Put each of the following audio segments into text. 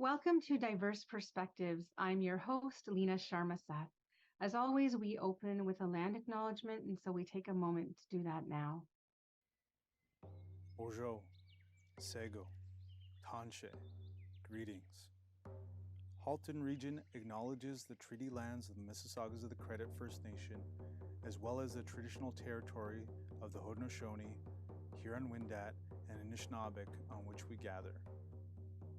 Welcome to Diverse Perspectives. I'm your host, Leena Sharma Seth. As always, we open with a land acknowledgement, and so we take a moment to do that now. Ojo, Sego, Tanshe, greetings. Halton Region acknowledges the treaty lands of the Mississaugas of the Credit First Nation, as well as the traditional territory of the Haudenosaunee, Huron-Wendat, and Anishinaabe on which we gather.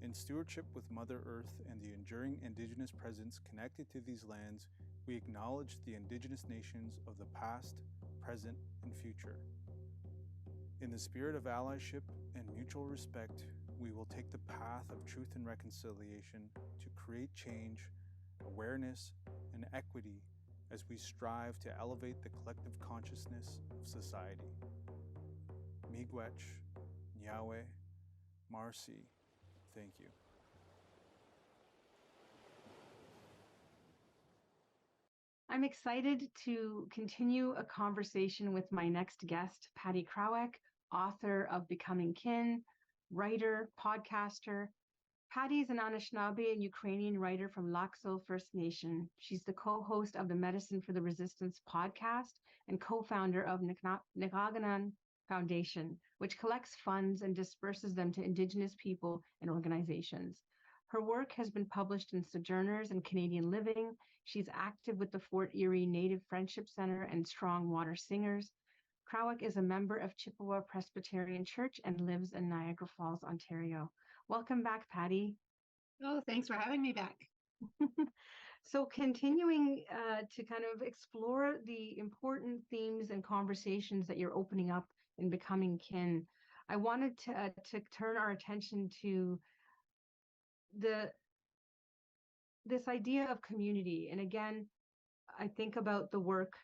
In stewardship with Mother Earth and the enduring Indigenous presence connected to these lands, we acknowledge the Indigenous nations of the past, present, and future. In the spirit of allyship and mutual respect, we will take the path of truth and reconciliation to create change, awareness, and equity as we strive to elevate the collective consciousness of society. Miigwech, Nyawe, Marcy, thank you. I'm excited to continue a conversation with my next guest, Patty Krawec, author of Becoming Kin, writer, podcaster. Patty is an Anishinaabe and Ukrainian writer from Lac-Seul First Nation. She's the co-host of the Medicine for the Resistance podcast and co-founder of Nikaaganan Foundation, which collects funds and disperses them to Indigenous people and organizations. Her work has been published in Sojourners and Canadian Living. She's active with the Fort Erie Native Friendship Center and Strong Water Singers. Krawec is a member of Chippewa Presbyterian Church and lives in Niagara Falls, Ontario. Welcome back, Patty. Oh, thanks for having me back. So continuing to kind of explore the important themes and conversations that you're opening up in Becoming Kin, I wanted to turn our attention to this idea of community. And again, I think about the work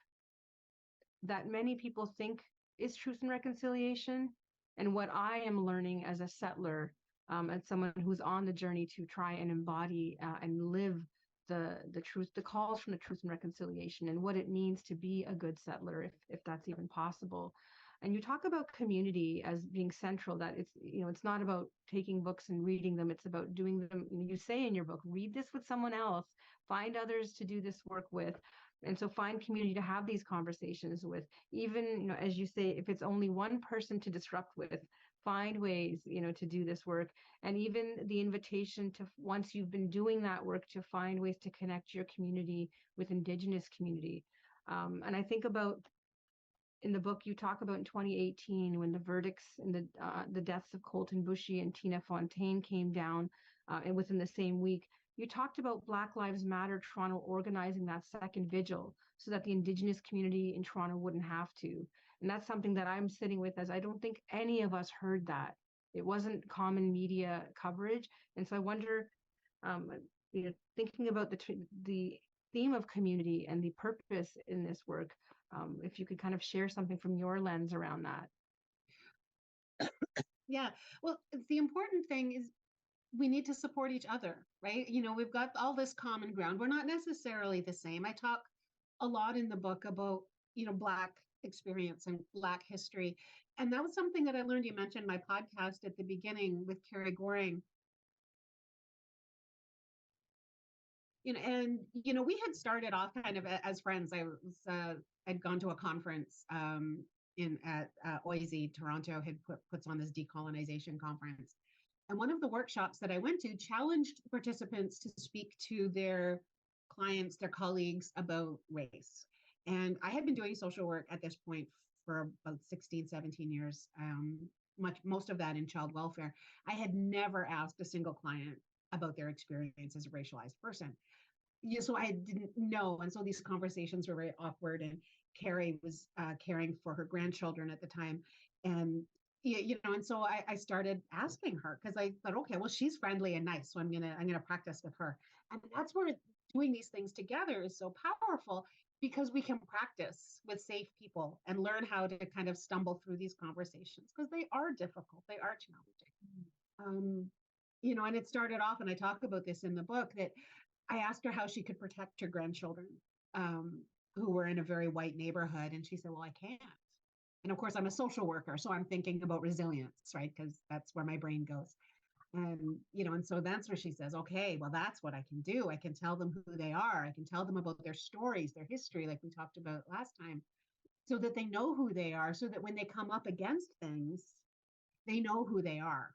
that many people think is truth and reconciliation, and what I am learning as a settler, as someone who's on the journey to try and embody and live the truth, the calls from the truth and reconciliation, and what it means to be a good settler, if that's even possible. And you talk about community as being central, that it's not about taking books and reading them, it's about doing them. You say in your book, read this with someone else, find others to do this work with. And so find community to have these conversations with, even, as you say, if it's only one person to disrupt with, find ways, to do this work. And even the invitation to, once you've been doing that work, to find ways to connect your community with Indigenous community. And I think about, in the book, you talk about in 2018, when the verdicts in the deaths of Colton Bushy and Tina Fontaine came down, and within the same week, you talked about Black Lives Matter Toronto organizing that second vigil so that the Indigenous community in Toronto wouldn't have to. And that's something that I'm sitting with, as I don't think any of us heard that. It wasn't common media coverage. And so I wonder, thinking about the theme of community and the purpose in this work, if you could kind of share something from your lens around that. Yeah, well, the important thing is we need to support each other, right? We've got all this common ground. We're not necessarily the same. I talk a lot in the book about, Black experience and Black history. And that was something that I learned. You mentioned my podcast at the beginning with Carrie Goring. And we had started off kind of as friends. I'd gone to a conference at OISE, Toronto puts on this decolonization conference. And one of the workshops that I went to challenged participants to speak to their clients, their colleagues about race. And I had been doing social work at this point for about 16, 17 years, most of that in child welfare. I had never asked a single client about their experience as a racialized person. So I didn't know. And so these conversations were very awkward. And Carrie was caring for her grandchildren at the time. And and so I started asking her, because I thought, okay, well, she's friendly and nice, so I'm gonna practice with her. And that's where doing these things together is so powerful, because we can practice with safe people and learn how to kind of stumble through these conversations, because they are difficult, they are challenging. And it started off, and I talk about this in the book, that I asked her how she could protect her grandchildren who were in a very white neighborhood, and she said, well, I can't. And of course, I'm a social worker, so I'm thinking about resilience, right? Because that's where my brain goes. And, and so that's where she says, okay, well, that's what I can do. I can tell them who they are. I can tell them about their stories, their history, like we talked about last time, so that they know who they are, so that when they come up against things, they know who they are.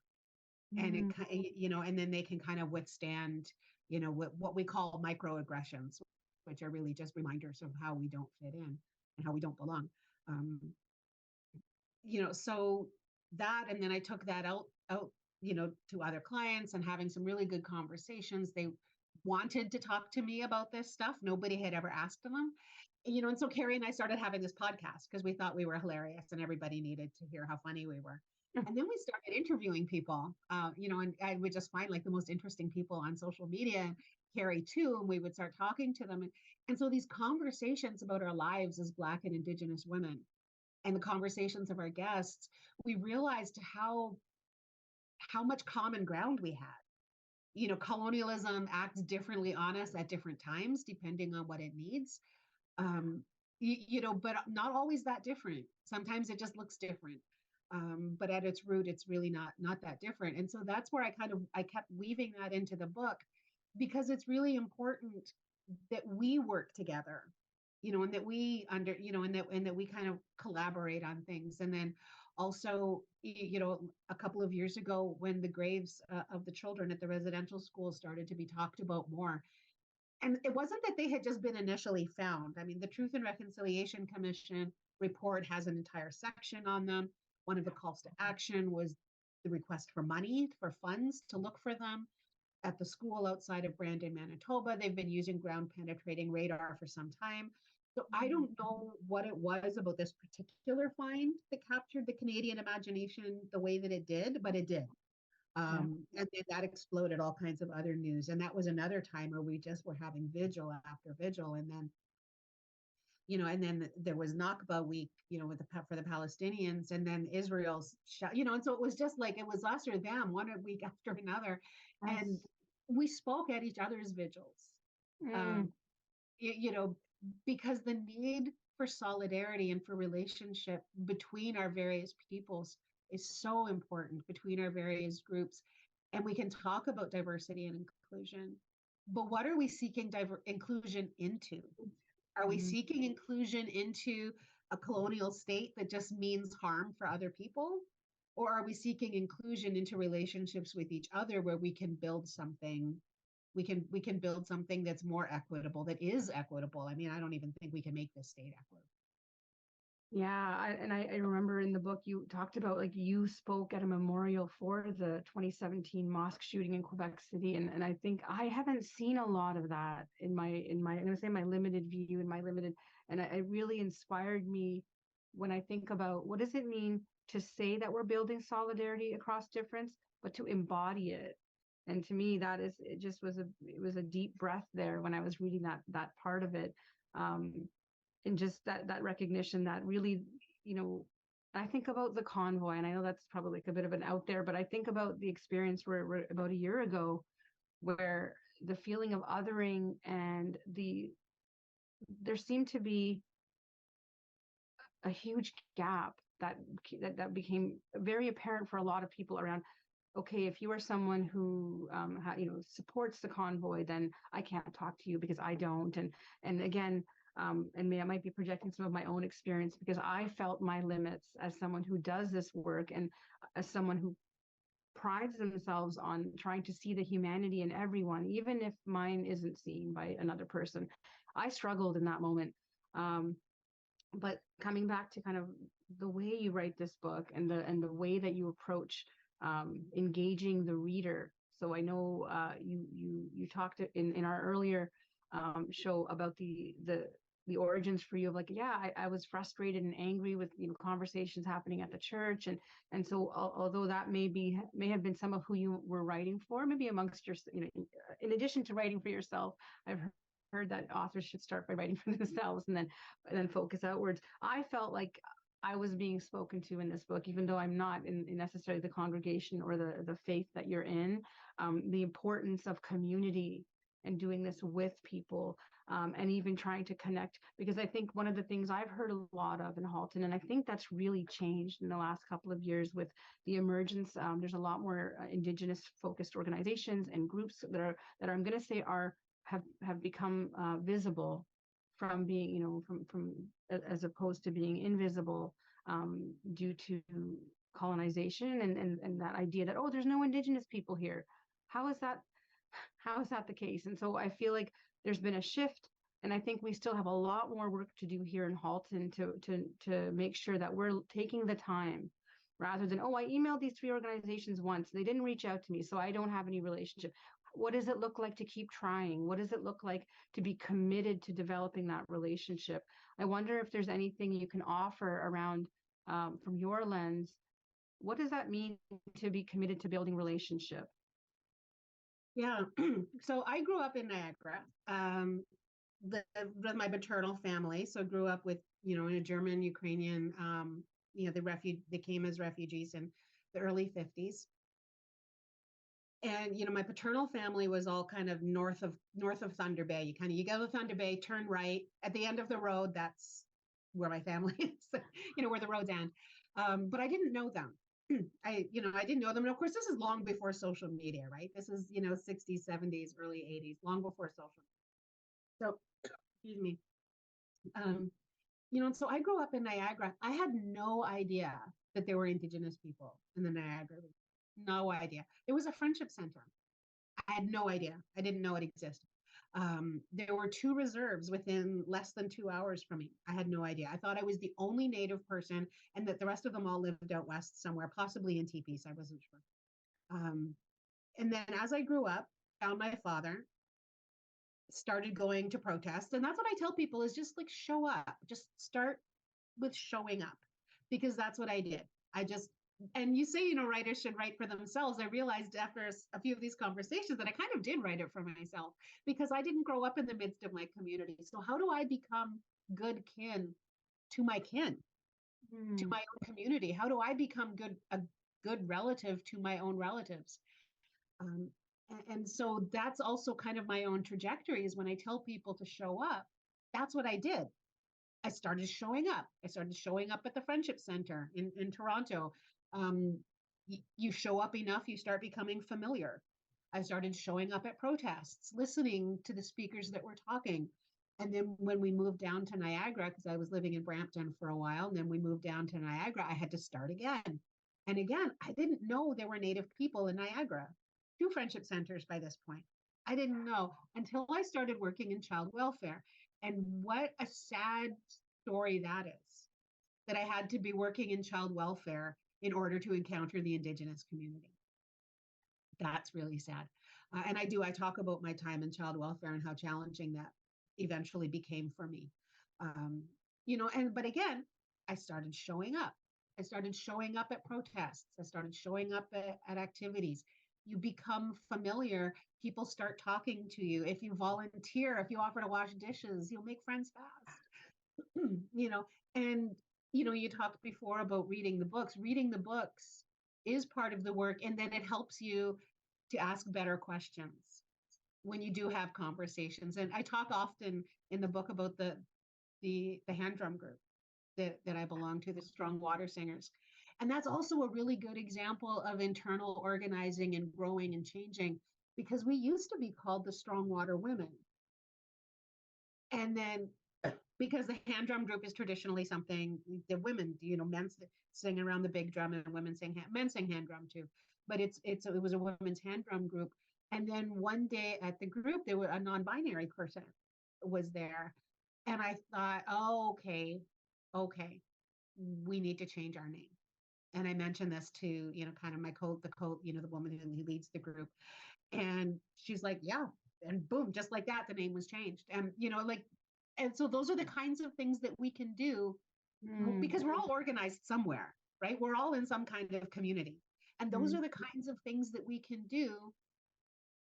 And and then they can kind of withstand, what we call microaggressions, which are really just reminders of how we don't fit in and how we don't belong. Um, so that, and then I took that out, to other clients and having some really good conversations. They wanted to talk to me about this stuff. Nobody had ever asked them. And so Carrie and I started having this podcast because we thought we were hilarious and everybody needed to hear how funny we were. And then we started interviewing people, and I would just find like the most interesting people on social media, and Carrie too, and we would start talking to them. And so these conversations about our lives as Black and Indigenous women and the conversations of our guests, we realized how much common ground we had. Colonialism acts differently on us at different times, depending on what it needs. But not always that different. Sometimes it just looks different. But at its root, it's really not that different. And so that's where I kept weaving that into the book, because it's really important that we work together, and that we and that we kind of collaborate on things. And then also, a couple of years ago, when the graves of the children at the residential school started to be talked about more, and it wasn't that they had just been initially found. I mean, the Truth and Reconciliation Commission report has an entire section on them. One of the calls to action was the request for money, for funds to look for them at the school outside of Brandon, Manitoba. They've been using ground penetrating radar for some time. So I don't know what it was about this particular find that captured the Canadian imagination the way that it did, but it did. And then that exploded all kinds of other news. And that was another time where we just were having vigil after vigil. And then, and then there was Nakba week, for the Palestinians, and then Israel's shot, and so it was just like, it was us or them, one week after another. Yes. And we spoke at each other's vigils, because the need for solidarity and for relationship between our various peoples is so important, between our various groups. And we can talk about diversity and inclusion, but what are we seeking inclusion into? Are we seeking inclusion into a colonial state that just means harm for other people? Or are we seeking inclusion into relationships with each other where we can build something? We can build something that's more equitable, that is equitable. I mean, I don't even think we can make this state equitable. Yeah, I remember in the book you talked about, like, you spoke at a memorial for the 2017 mosque shooting in Quebec City, and I think I haven't seen a lot of that in my I'm going to say my limited view and it really inspired me when I think about what does it mean to say that we're building solidarity across difference, but to embody it. And to me, it was a deep breath there when I was reading that part of it. And just that recognition that really, I think about the convoy, and I know that's probably like a bit of an out there, but I think about the experience where about a year ago, where the feeling of othering and there seemed to be a huge gap that became very apparent for a lot of people around. Okay, if you are someone who supports the convoy, then I can't talk to you because I don't. And again, I might be projecting some of my own experience, because I felt my limits as someone who does this work and as someone who prides themselves on trying to see the humanity in everyone, even if mine isn't seen by another person. I struggled in that moment. But coming back to kind of the way you write this book and the way that you approach engaging the reader. So I know you talked in our earlier show about the origins for you of, like, I was frustrated and angry with conversations happening at the church, and so although that may have been some of who you were writing for, maybe amongst your in addition to writing for yourself, I've heard that authors should start by writing for themselves and then focus outwards. I felt like I was being spoken to in this book, even though I'm not in necessarily the congregation or the faith that you're in. The importance of community and doing this with people, and even trying to connect, because I think one of the things I've heard a lot of in Halton, and I think that's really changed in the last couple of years with the emergence. There's a lot more Indigenous focused organizations and groups that I'm going to say have become visible from being, from as opposed to being invisible, due to colonization and that idea that, oh, there's no Indigenous people here. How is that the case? And so I feel like there's been a shift, and I think we still have a lot more work to do here in Halton to make sure that we're taking the time, rather than, oh, I emailed these 3 organizations once, they didn't reach out to me, so I don't have any relationship. What does it look like to keep trying? What does it look like to be committed to developing that relationship? I wonder if there's anything you can offer around, from your lens, what does that mean to be committed to building relationship? Yeah. So I grew up in Niagara, with my maternal family. So grew up with, in a German, Ukrainian, they came as refugees in the early 50s. And, my paternal family was all kind of north of Thunder Bay. You go to Thunder Bay, turn right at the end of the road. That's where my family is, where the roads end. But I didn't know them. I didn't know them. And of course, this is long before social media, right? This is, 60s, 70s, early 80s, long before social media. So, excuse me. And so I grew up in Niagara. I had no idea that there were Indigenous people in the Niagara region. No idea. It was a friendship center. I had no idea. I didn't know it existed. There were 2 reserves within less than 2 hours from me. I had no idea. I thought I was the only Native person, and that the rest of them all lived out west somewhere, possibly in teepees. I wasn't sure. And then as I grew up, found my father, started going to protests. And that's what I tell people is just like show up. Just start with showing up, because that's what I did. And you say, writers should write for themselves. I realized after a few of these conversations that I kind of did write it for myself, because I didn't grow up in the midst of my community. So how do I become good kin to my kin, to my own community? How do I become a good relative to my own relatives? And so that's also kind of my own trajectory, is when I tell people to show up, that's what I did. I started showing up. I started showing up at the Friendship Center in Toronto. You show up enough, you start becoming familiar. I started showing up at protests, listening to the speakers that were talking. And then when we moved down to Niagara, because I was living in Brampton for a while, and then we moved down to Niagara, I had to start again. And again, I didn't know there were Native people in Niagara. 2 friendship centers by this point. I didn't know until I started working in child welfare. And what a sad story that is, that I had to be working in child welfare in order to encounter the Indigenous community. That's really sad. And I talk about my time in child welfare and how challenging that eventually became for me. But again, I started showing up. I started showing up at protests. I started showing up at activities. You become familiar. People start talking to you. If you volunteer, if you offer to wash dishes, you'll make friends fast. And you talked before about reading the books. Reading the books is part of the work, and then it helps you to ask better questions when you do have conversations. And I talk often in the book about the hand drum group that I belong to, the Strong Water Singers. And that's also a really good example of internal organizing and growing and changing, because we used to be called the Strong Water Women. And then because the hand drum group is traditionally something the women, men sing around the big drum and women men sing hand drum too. But it was a women's hand drum group. And then one day at the group, there was a non-binary person was there. And I thought, oh, okay, we need to change our name. And I mentioned this to, kind of the woman who leads the group. And she's like, yeah. And boom, just like that, the name was changed. And, and so those are the kinds of things that we can do because we're all organized somewhere, right? We're all in some kind of community. And those are the kinds of things that we can do.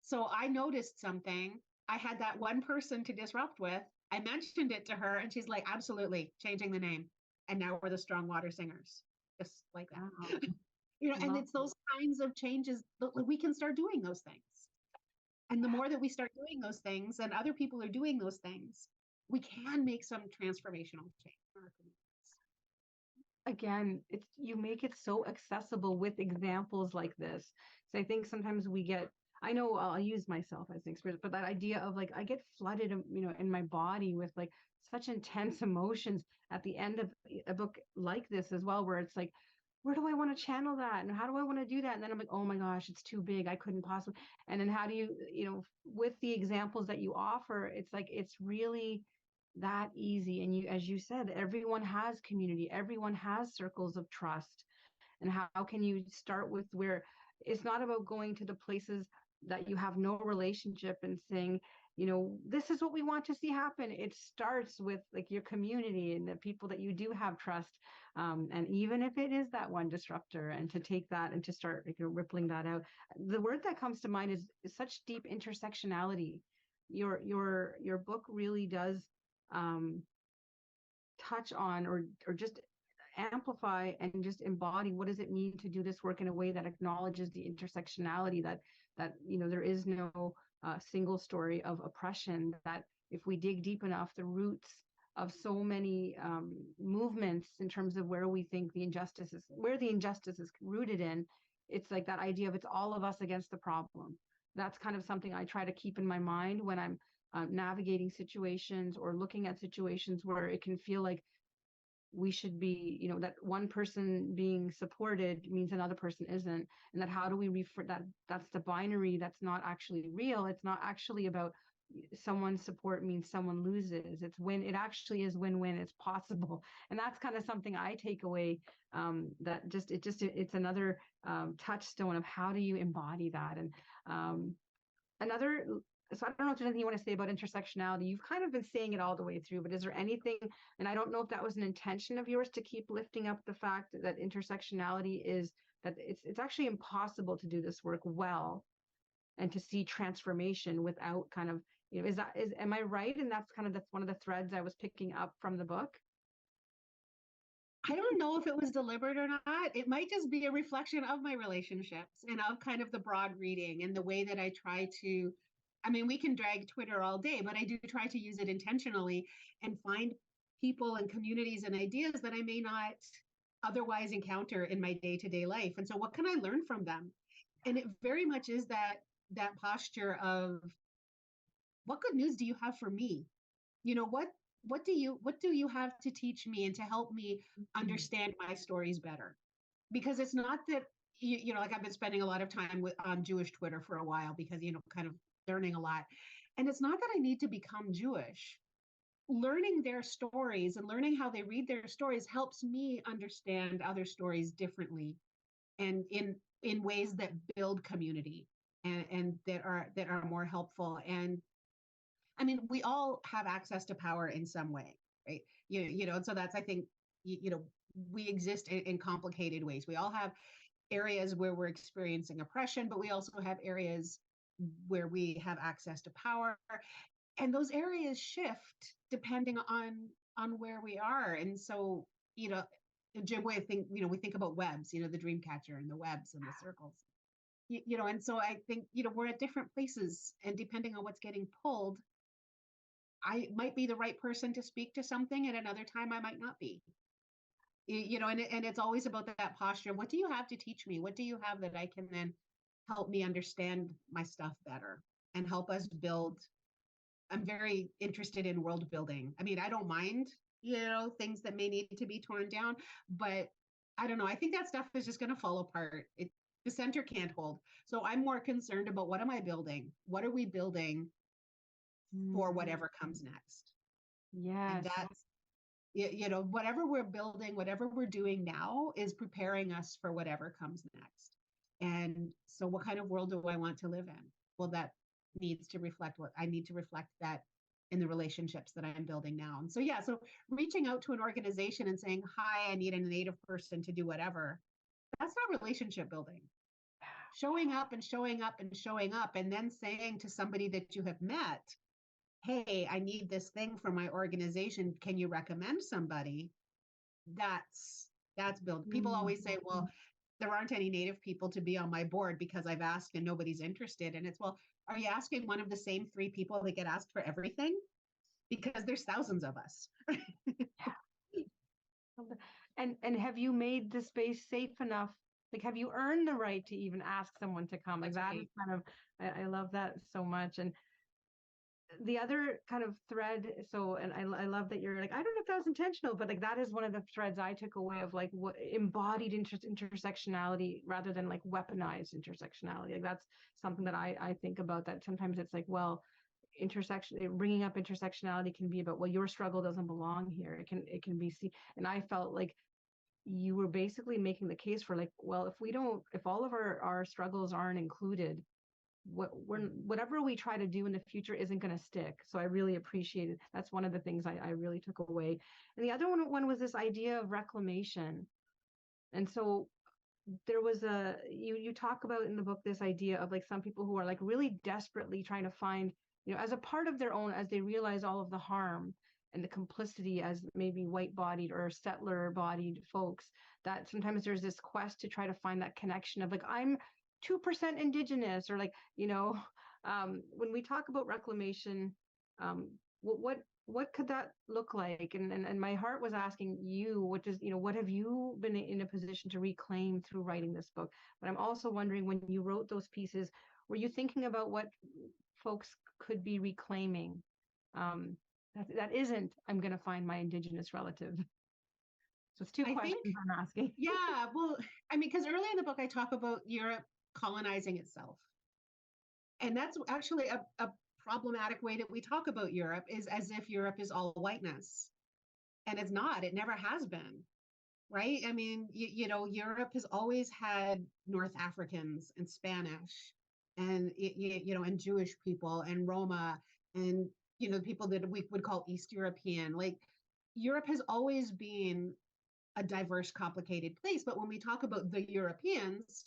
So I noticed something. I had that one person to disrupt with. I mentioned it to her and she's like, absolutely, changing the name. And now we're the Strong Water Singers. Just like that. And it's those kinds of changes that we can start doing those things. And the more that we start doing those things and other people are doing those things, we can make some transformational change in our communities. Again, it's you make it so accessible with examples like this. So I think sometimes we get, I know I'll use myself as an experience, but that idea of like I get flooded, in my body with like such intense emotions at the end of a book like this as well, where it's like, where do I want to channel that? And how do I want to do that? And then I'm like, oh my gosh, it's too big. I couldn't possibly. And then how do you, with the examples that you offer, it's like, it's really that easy. And you, as you said, everyone has community, everyone has circles of trust. And how can you start with where it's not about going to the places that you have no relationship and saying, this is what we want to see happen. It starts with like your community and the people that you do have trust. And even if it is that one disruptor, and to take that and to start like, rippling that out. The word that comes to mind is such deep intersectionality. Your book really does touch on or just amplify and just embody what does it mean to do this work in a way that acknowledges the intersectionality, that there is no single story of oppression, that if we dig deep enough, the roots of so many movements in terms of where we think the injustice is rooted in, it's like that idea of it's all of us against the problem. That's kind of something I try to keep in my mind when I'm navigating situations or looking at situations where it can feel like we should be, that one person being supported means another person isn't. And that how do we refer that's the binary that's not actually real. It's not actually about someone's support means someone loses. It's when it actually is win-win, it's possible. And that's kind of something I take away, that it's another touchstone of how do you embody that. And another so I don't know if there's anything you want to say about intersectionality. You've kind of been saying it all the way through, but is there anything, and I don't know if that was an intention of yours to keep lifting up the fact that intersectionality is, that it's actually impossible to do this work well and to see transformation without kind of, am I right? And that's kind of one of the threads I was picking up from the book. I don't know if it was deliberate or not. It might just be a reflection of my relationships and of kind of the broad reading and the way that I try to, we can drag Twitter all day, but I do try to use it intentionally and find people and communities and ideas that I may not otherwise encounter in my day-to-day life. And so what can I learn from them? And it very much is that posture of, what good news do you have for me? What do you have to teach me and to help me understand my stories better? Because it's not that like I've been spending a lot of time on Jewish Twitter for a while because kind of learning a lot, and it's not that I need to become Jewish. Learning their stories and learning how they read their stories helps me understand other stories differently, and in ways that build community and that are more helpful. And we all have access to power in some way, right? And so that's, I think, we exist in complicated ways. We all have areas where we're experiencing oppression, but we also have areas where we have access to power. And those areas shift depending on where we are. And so, Jim, I think, we think about webs, the dream catcher and the webs and the circles. And so I think, we're at different places, and depending on what's getting pulled, I might be the right person to speak to something, and another time I might not be. And it's always about that posture. What do you have to teach me? What do you have that I can then help me understand my stuff better and help us build? I'm very interested in world building. I don't mind, things that may need to be torn down, but I don't know. I think that stuff is just going to fall apart. The center can't hold. So I'm more concerned about, what am I building? What are we building for whatever comes next? Yes. And that's, whatever we're building, whatever we're doing now is preparing us for whatever comes next. And so what kind of world do I want to live in? Well, that needs to reflect what I need to reflect that in the relationships that I'm building now. And so, so reaching out to an organization and saying, hi, I need a Native person to do whatever, that's not relationship building. Showing up and showing up and showing up, and then saying to somebody that you have met, hey, I need this thing for my organization. Can you recommend somebody? That's build. People always say, well, there aren't any Native people to be on my board because I've asked and nobody's interested. And it's, well, are you asking one of the same three people that get asked for everything? Because there's thousands of us. And have you made the space safe enough? Like, have you earned the right to even ask someone to come? Like, that is kind of, I love that so much. And the other kind of thread, so, and I love that you're like, I don't know if that was intentional, but like that is one of the threads I took away of like what embodied intersectionality rather than like weaponized intersectionality. Like that's something that I think about, that sometimes it's like, well, bringing up intersectionality can be about, well, your struggle doesn't belong here. It can be and I felt like you were basically making the case for like, well, if all of our struggles aren't included, whatever we try to do in the future isn't going to stick. So I really appreciate it. That's one of the things I really took away. And the other one was this idea of reclamation. And so there was you talk about in the book this idea of like some people who are like really desperately trying to find, as a part of their own, as they realize all of the harm and the complicity as maybe white-bodied or settler-bodied folks, that sometimes there's this quest to try to find that connection of like, I'm 2% Indigenous, or like, when we talk about reclamation, what could that look like? And my heart was asking you, what have you been in a position to reclaim through writing this book? But I'm also wondering, when you wrote those pieces, were you thinking about what folks could be reclaiming? That isn't, I'm going to find my Indigenous relative. So it's two questions I'm asking. Yeah, well, I mean, because early in the book, I talk about Europe colonizing itself. And that's actually a problematic way that we talk about Europe, is as if Europe is all whiteness. And it's not, it never has been, right? I mean, Europe has always had North Africans and Spanish and, and Jewish people and Roma and, people that we would call East European. Like, Europe has always been a diverse, complicated place. But when we talk about the Europeans,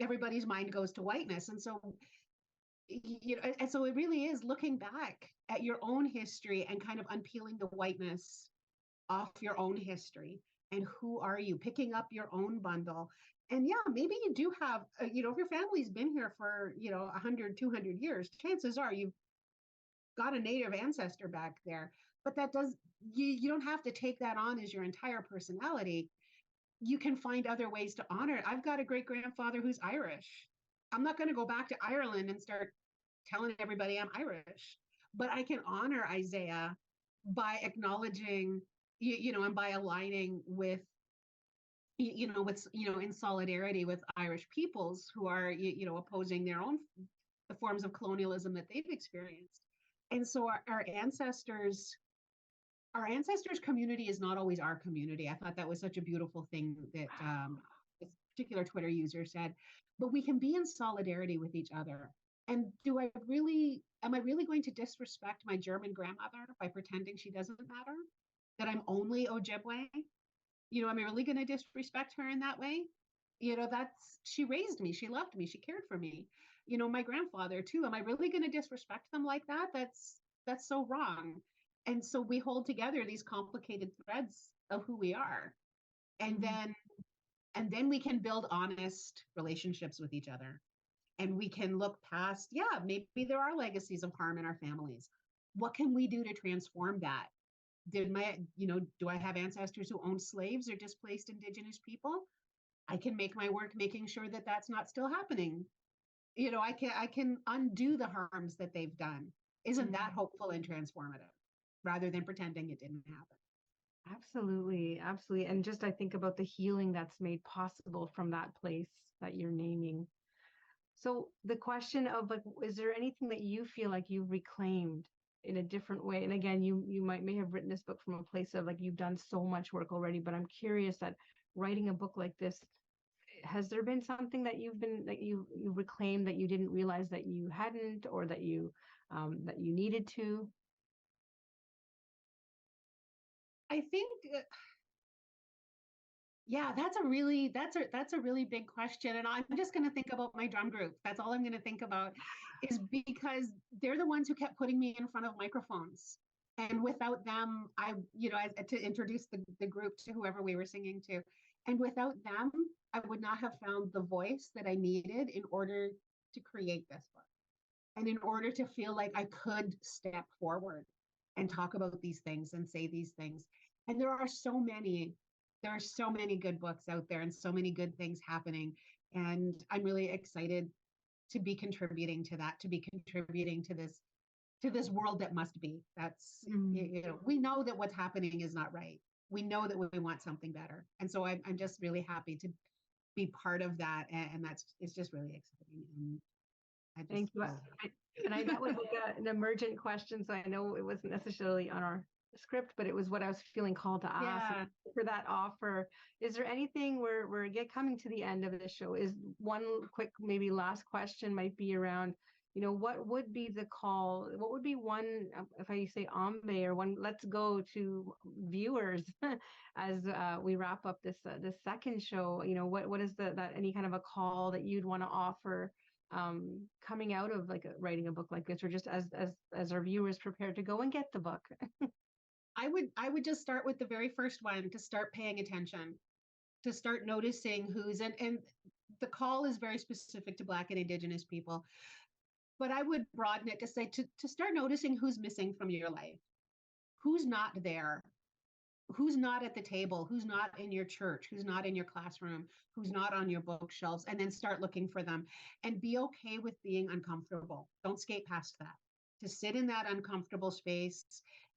everybody's mind goes to whiteness. And so, and so it really is looking back at your own history and kind of unpeeling the whiteness off your own history. And who are you? Picking up your own bundle. And yeah, maybe you do have, if your family's been here for, 100, 200 years, chances are you've got a Native ancestor back there. But that you don't have to take that on as your entire personality. You can find other ways to honor it. I've got a great grandfather who's Irish. I'm not going to go back to Ireland and start telling everybody I'm Irish, but I can honor Isaiah by acknowledging, and by aligning with, in solidarity with Irish peoples who are, opposing their own the forms of colonialism that they've experienced. And so our ancestors community is not always our community. I thought that was such a beautiful thing that this particular Twitter user said. But we can be in solidarity with each other. And am I really going to disrespect my German grandmother by pretending she doesn't matter? That I'm only Ojibwe? Am I really going to disrespect her in that way? She raised me, she loved me, she cared for me. My grandfather too. Am I really going to disrespect them like that? That's so wrong. And so we hold together these complicated threads of who we are. And then we can build honest relationships with each other. And we can look past, maybe there are legacies of harm in our families. What can we do to transform that? Do I have ancestors who owned slaves or displaced Indigenous people? I can make my work making sure that that's not still happening. I can undo the harms that they've done. Isn't that hopeful and transformative, rather than pretending it didn't happen? Absolutely. Absolutely. And just, I think about the healing that's made possible from that place that you're naming. So the question of like, is there anything that you feel like you've reclaimed in a different way? And again, you may have written this book from a place of like, you've done so much work already, but I'm curious that writing a book like this, has there been something that you reclaimed that you didn't realize that you hadn't, or that you needed to? I think, that's a really big question. And I'm just going to think about my drum group. That's all I'm going to think about, is because they're the ones who kept putting me in front of microphones. And without them, to introduce the group to whoever we were singing to, and without them, I would not have found the voice that I needed in order to create this book. And in order to feel like I could step forward and talk about these things and say these things. And there are so many good books out there and so many good things happening. And I'm really excited to be contributing to that, to be contributing to this world that must be. That's, we know that what's happening is not right. We know that we want something better. And so I'm just really happy to be part of that. And it's just really exciting. And thank you. That was like an emergent question, so I know it wasn't necessarily on our script, but it was what I was feeling called to ask for that offer. Is there anything we're coming to the end of the show? Is one quick, maybe last question might be around, what would be the call? What would be one, if I say ambe or one, let's go to viewers as we wrap up this second show? What is that any kind of a call that you'd want to offer? Coming out of like writing a book like this, or just as our viewers prepare to go and get the book? I would just start with the very first one, to start paying attention, to start noticing who's and the call is very specific to Black and Indigenous people, but I would broaden it to say to start noticing who's missing from your life, who's not there, who's not at the table, who's not in your church, who's not in your classroom, who's not on your bookshelves, and then start looking for them and be okay with being uncomfortable. Don't skate past that. To sit in that uncomfortable space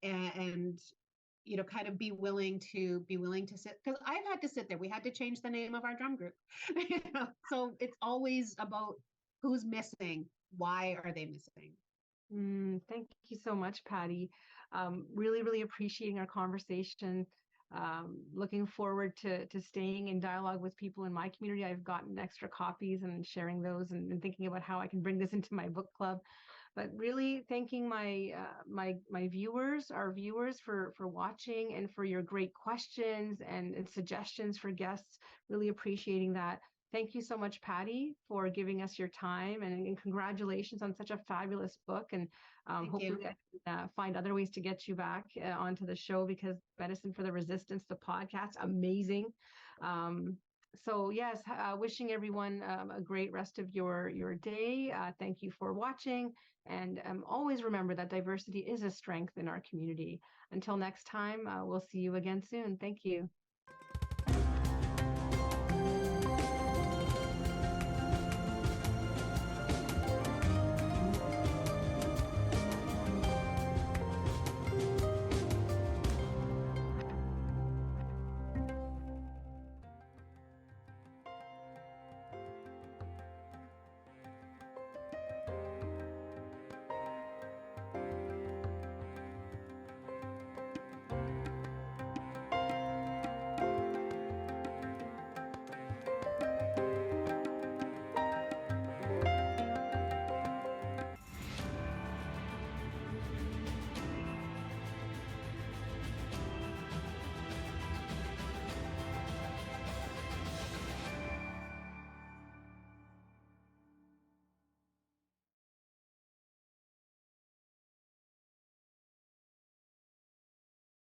and kind of be willing to sit, because I've had to sit there. We had to change the name of our drum group. So it's always about who's missing, why are they missing? Thank you so much, Patty. Really, really appreciating our conversation. Looking forward to staying in dialogue with people in my community. I've gotten extra copies and sharing those and thinking about how I can bring this into my book club. But really thanking my viewers, our viewers, for watching and for your great questions and suggestions for guests. Really appreciating that. Thank you so much, Patty, for giving us your time, and congratulations on such a fabulous book. And hopefully I can find other ways to get you back onto the show, because Medicine for the Resistance, the podcast, amazing. So yes, wishing everyone a great rest of your day. Thank you for watching. And always remember that diversity is a strength in our community. Until next time, we'll see you again soon. Thank you.